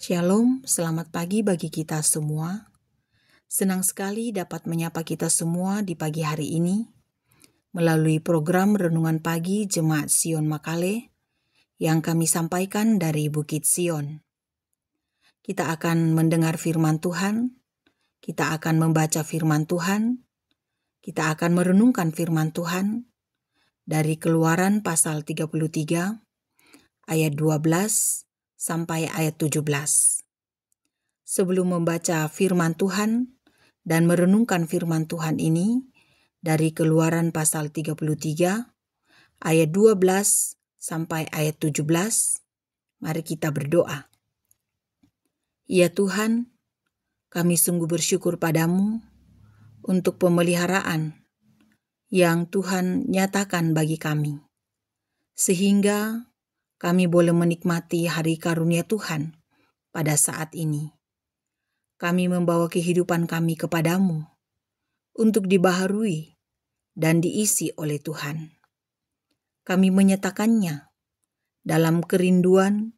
Shalom, selamat pagi bagi kita semua. Senang sekali dapat menyapa kita semua di pagi hari ini melalui program Renungan Pagi Jemaat Sion Makale yang kami sampaikan dari Bukit Sion. Kita akan mendengar firman Tuhan, kita akan membaca firman Tuhan, kita akan merenungkan firman Tuhan dari Keluaran pasal 33 ayat 12 sampai ayat 17. Sebelum membaca firman Tuhan dan merenungkan firman Tuhan ini dari Keluaran pasal 33 ayat 12 sampai ayat 17, mari kita berdoa. Ya Tuhan, kami sungguh bersyukur padamu untuk pemeliharaan yang Tuhan nyatakan bagi kami, sehingga kami boleh menikmati hari karunia Tuhan pada saat ini. Kami membawa kehidupan kami kepadamu untuk dibaharui dan diisi oleh Tuhan. Kami menyatakannya dalam kerinduan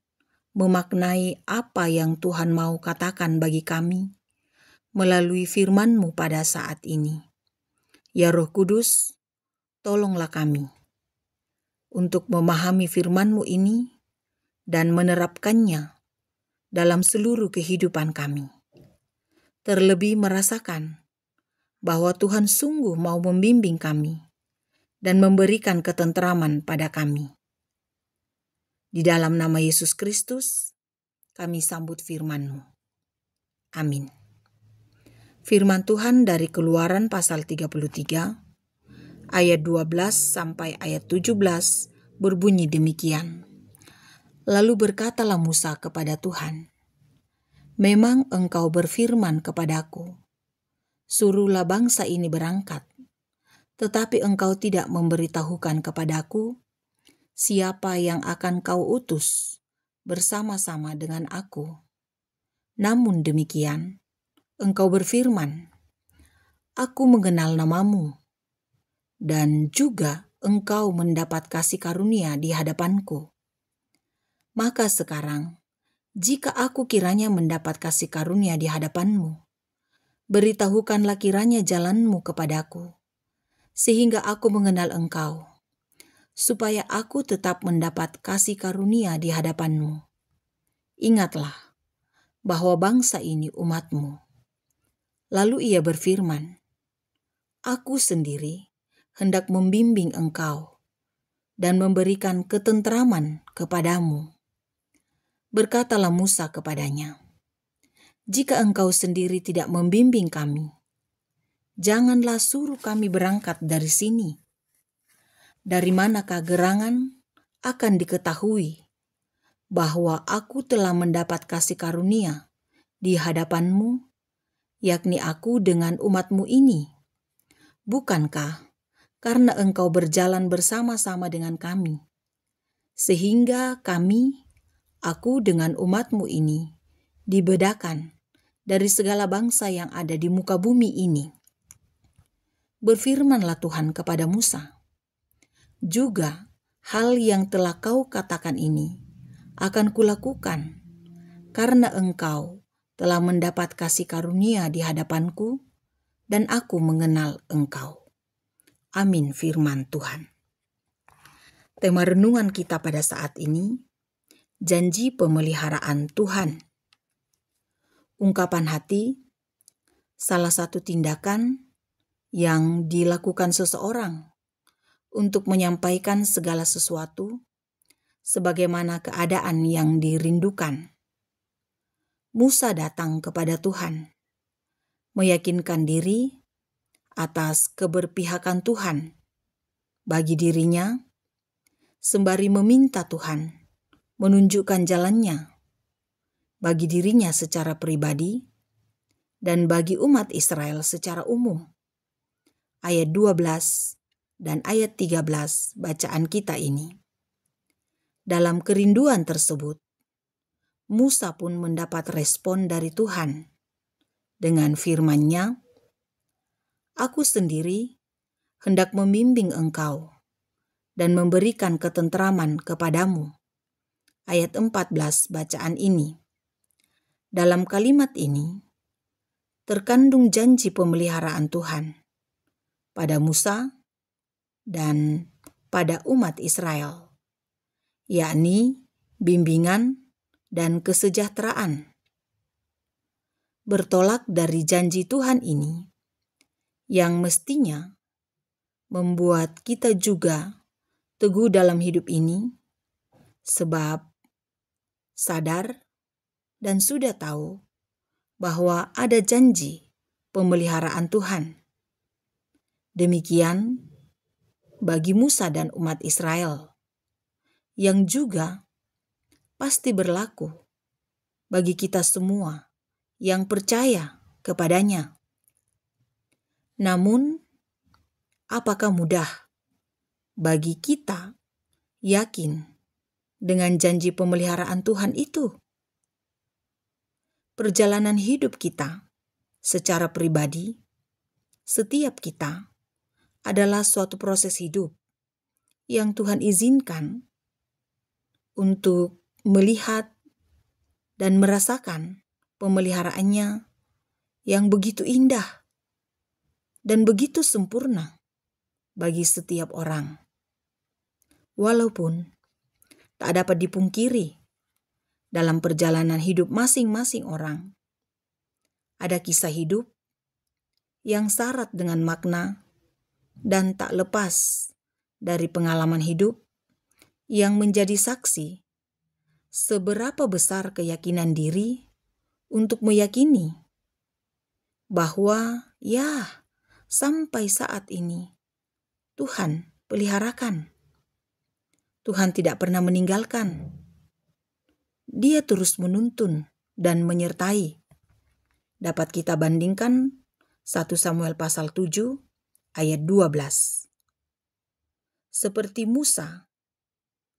memaknai apa yang Tuhan mau katakan bagi kami melalui firman-Mu pada saat ini. Ya Roh Kudus, tolonglah kami untuk memahami firman-Mu ini dan menerapkannya dalam seluruh kehidupan kami. Terlebih merasakan bahwa Tuhan sungguh mau membimbing kami dan memberikan ketentraman pada kami. Di dalam nama Yesus Kristus, kami sambut firman-Mu. Amin. Firman Tuhan dari Keluaran pasal 33, ayat 12 sampai ayat 17 berbunyi demikian. Lalu berkatalah Musa kepada Tuhan, "Memang Engkau berfirman kepadaku, suruhlah bangsa ini berangkat, tetapi Engkau tidak memberitahukan kepadaku siapa yang akan Kau utus bersama-sama dengan aku. Namun demikian, Engkau berfirman, Aku mengenal namamu, dan juga Engkau mendapat kasih karunia di hadapanku. Maka sekarang, jika aku kiranya mendapat kasih karunia di hadapanmu, beritahukanlah kiranya jalanmu kepadaku, sehingga aku mengenal Engkau, supaya aku tetap mendapat kasih karunia di hadapanmu. Ingatlah bahwa bangsa ini umatmu." Lalu ia berfirman, "Aku sendiri hendak membimbing engkau dan memberikan ketentraman kepadamu." Berkatalah Musa kepadanya, "Jika engkau sendiri tidak membimbing kami, janganlah suruh kami berangkat dari sini. Dari manakah gerangan akan diketahui bahwa aku telah mendapat kasih karunia di hadapanmu, yakni aku dengan umatmu ini? Bukankah karena engkau berjalan bersama-sama dengan kami, sehingga aku dengan umatmu ini, dibedakan dari segala bangsa yang ada di muka bumi ini?" Berfirmanlah Tuhan kepada Musa, "Juga hal yang telah kau katakan ini akan kulakukan, karena engkau telah mendapat kasih karunia di hadapanku, dan aku mengenal engkau." Amin firman Tuhan. Tema renungan kita pada saat ini, janji pemeliharaan Tuhan. Ungkapan hati, salah satu tindakan yang dilakukan seseorang untuk menyampaikan segala sesuatu sebagaimana keadaan yang dirindukan. Musa datang kepada Tuhan, meyakinkan diri atas keberpihakan Tuhan bagi dirinya, sembari meminta Tuhan menunjukkan jalannya bagi dirinya secara pribadi dan bagi umat Israel secara umum. Ayat 12 dan ayat 13 bacaan kita ini. Dalam kerinduan tersebut, Musa pun mendapat respon dari Tuhan dengan firman-Nya, "Aku sendiri hendak membimbing engkau dan memberikan ketentraman kepadamu." Ayat 14 bacaan ini. Dalam kalimat ini terkandung janji pemeliharaan Tuhan pada Musa dan pada umat Israel, yakni bimbingan dan kesejahteraan. Bertolak dari janji Tuhan ini, yang mestinya membuat kita juga teguh dalam hidup ini, sebab sadar dan sudah tahu bahwa ada janji pemeliharaan Tuhan. Demikian bagi Musa dan umat Israel, yang juga pasti berlaku bagi kita semua yang percaya kepadanya. Namun, apakah mudah bagi kita yakin dengan janji pemeliharaan Tuhan itu? Perjalanan hidup kita secara pribadi, setiap kita adalah suatu proses hidup yang Tuhan izinkan untuk melihat dan merasakan pemeliharaannya yang begitu indah dan begitu sempurna bagi setiap orang. Walaupun tak dapat dipungkiri, dalam perjalanan hidup masing-masing orang, ada kisah hidup yang syarat dengan makna dan tak lepas dari pengalaman hidup yang menjadi saksi seberapa besar keyakinan diri untuk meyakini bahwa sampai saat ini Tuhan peliharakan. Tuhan tidak pernah meninggalkan. Dia terus menuntun dan menyertai. Dapat kita bandingkan 1 Samuel pasal 7 ayat 12. Seperti Musa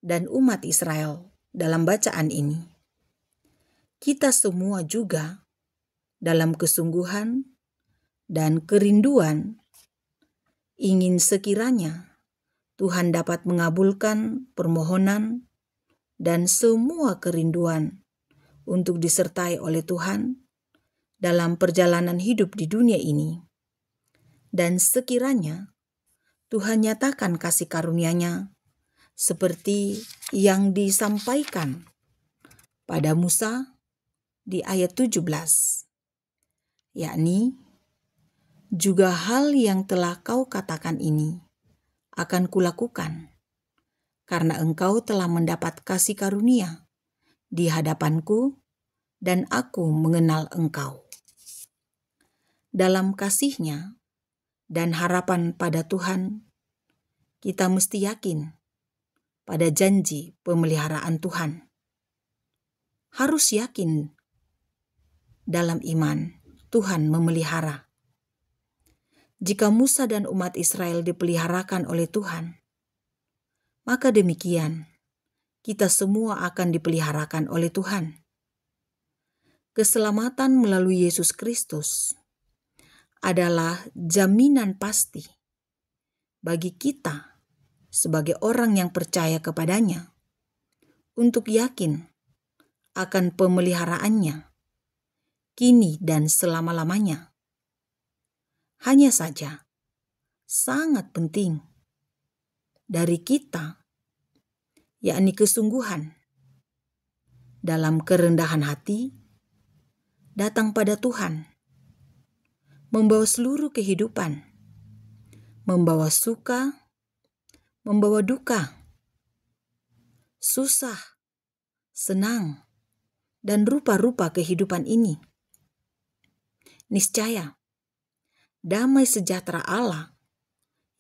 dan umat Israel dalam bacaan ini, kita semua juga dalam kesungguhan dan kerinduan ingin sekiranya Tuhan dapat mengabulkan permohonan dan semua kerinduan untuk disertai oleh Tuhan dalam perjalanan hidup di dunia ini. Dan sekiranya Tuhan nyatakan kasih karunia-Nya seperti yang disampaikan pada Musa di ayat 17, yakni, juga hal yang telah kau katakan ini akan kulakukan, karena engkau telah mendapat kasih karunia di hadapanku dan aku mengenal engkau. Dalam kasih-Nya dan harapan pada Tuhan, kita mesti yakin pada janji pemeliharaan Tuhan. Harus yakin dalam iman Tuhan memelihara. Jika Musa dan umat Israel dipeliharakan oleh Tuhan, maka demikian kita semua akan dipeliharakan oleh Tuhan. Keselamatan melalui Yesus Kristus adalah jaminan pasti bagi kita sebagai orang yang percaya kepadanya untuk yakin akan pemeliharaannya kini dan selama-lamanya. Hanya saja sangat penting dari kita, yakni kesungguhan dalam kerendahan hati datang pada Tuhan, membawa seluruh kehidupan, membawa suka, membawa duka, susah, senang, dan rupa-rupa kehidupan ini. Niscaya, damai sejahtera Allah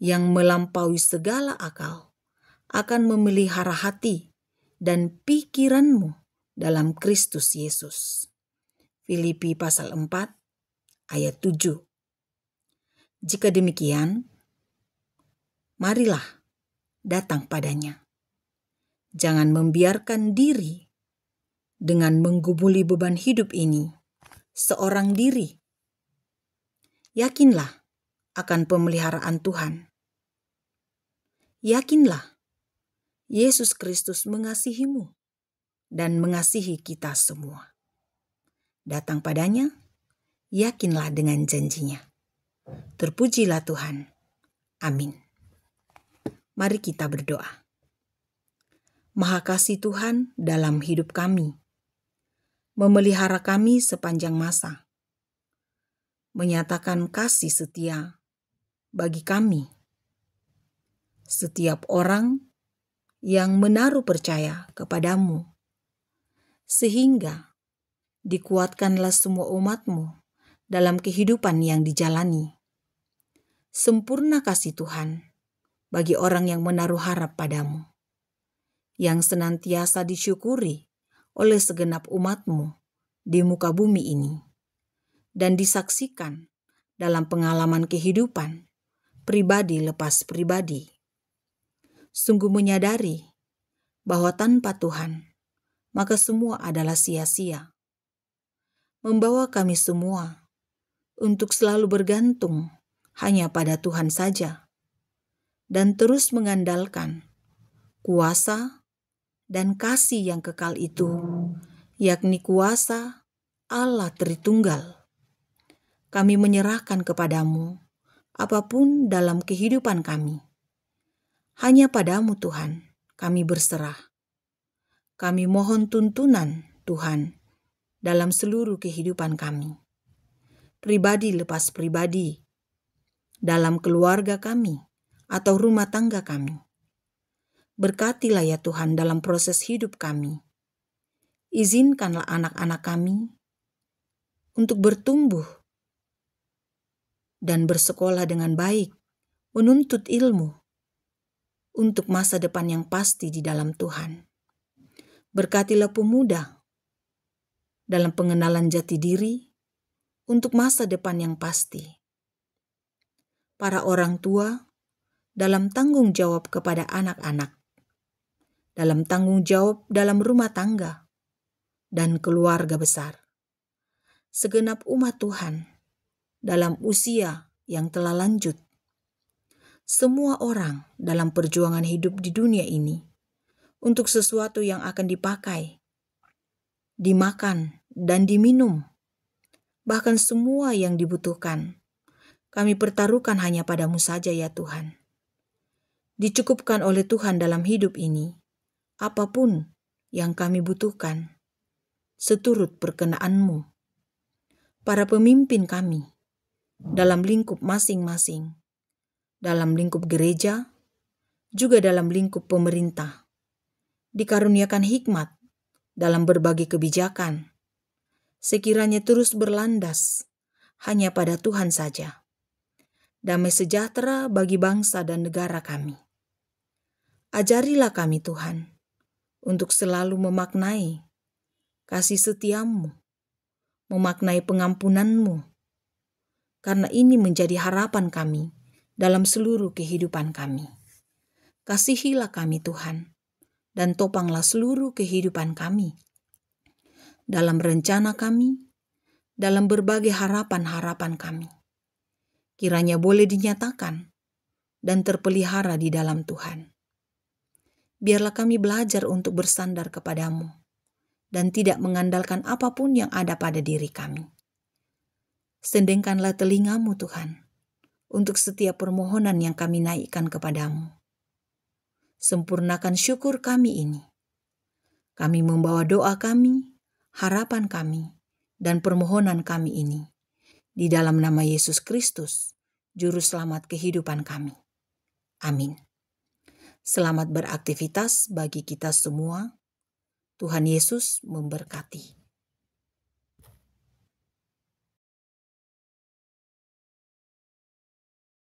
yang melampaui segala akal akan memelihara hati dan pikiranmu dalam Kristus Yesus. Filipi pasal 4 ayat 7. Jika demikian, marilah datang padanya. Jangan membiarkan diri dengan menggumuli beban hidup ini seorang diri. Yakinlah akan pemeliharaan Tuhan. Yakinlah Yesus Kristus mengasihimu dan mengasihi kita semua. datang padanya, yakinlah dengan janjinya. Terpujilah Tuhan. Amin. Mari kita berdoa. Maha kasih Tuhan dalam hidup kami, memelihara kami sepanjang masa, menyatakan kasih setia bagi kami. Setiap orang yang menaruh percaya kepadamu, sehingga dikuatkanlah semua umat-Mu dalam kehidupan yang dijalani. Sempurna kasih Tuhan bagi orang yang menaruh harap padamu, yang senantiasa disyukuri oleh segenap umat-Mu di muka bumi ini, dan disaksikan dalam pengalaman kehidupan pribadi lepas pribadi. Sungguh menyadari bahwa tanpa Tuhan, maka semua adalah sia-sia. Membawa kami semua untuk selalu bergantung hanya pada Tuhan saja, dan terus mengandalkan kuasa dan kasih yang kekal itu, yakni kuasa Allah Tritunggal. Kami menyerahkan kepadamu apapun dalam kehidupan kami. Hanya padamu Tuhan kami berserah. Kami mohon tuntunan Tuhan dalam seluruh kehidupan kami, pribadi lepas pribadi, dalam keluarga kami atau rumah tangga kami. Berkatilah ya Tuhan dalam proses hidup kami. Izinkanlah anak-anak kami untuk bertumbuh dan bersekolah dengan baik, menuntut ilmu untuk masa depan yang pasti di dalam Tuhan. Berkatilah pemuda dalam pengenalan jati diri untuk masa depan yang pasti. Para orang tua dalam tanggung jawab kepada anak-anak, dalam tanggung jawab dalam rumah tangga dan keluarga besar. Segenap umat Tuhan dalam usia yang telah lanjut. Semua orang dalam perjuangan hidup di dunia ini untuk sesuatu yang akan dipakai, dimakan, dan diminum. Bahkan semua yang dibutuhkan, kami pertaruhkan hanya padamu saja ya Tuhan. Dicukupkan oleh Tuhan dalam hidup ini, apapun yang kami butuhkan, seturut perkenaanmu. Para pemimpin kami, dalam lingkup masing-masing, dalam lingkup gereja, juga dalam lingkup pemerintah, dikaruniakan hikmat dalam berbagai kebijakan, sekiranya terus berlandas hanya pada Tuhan saja. Damai sejahtera bagi bangsa dan negara kami. Ajarilah kami Tuhan, untuk selalu memaknai kasih setiamu, memaknai pengampunanmu, karena ini menjadi harapan kami dalam seluruh kehidupan kami. Kasihilah kami Tuhan, dan topanglah seluruh kehidupan kami, dalam rencana kami, dalam berbagai harapan-harapan kami. Kiranya boleh dinyatakan dan terpelihara di dalam Tuhan. Biarlah kami belajar untuk bersandar kepadamu, dan tidak mengandalkan apapun yang ada pada diri kami. Sendengkanlah telingamu Tuhan, untuk setiap permohonan yang kami naikkan kepadamu. Sempurnakan syukur kami ini. Kami membawa doa kami, harapan kami, dan permohonan kami ini di dalam nama Yesus Kristus, Juru Selamat kehidupan kami. Amin. Selamat beraktivitas bagi kita semua. Tuhan Yesus memberkati.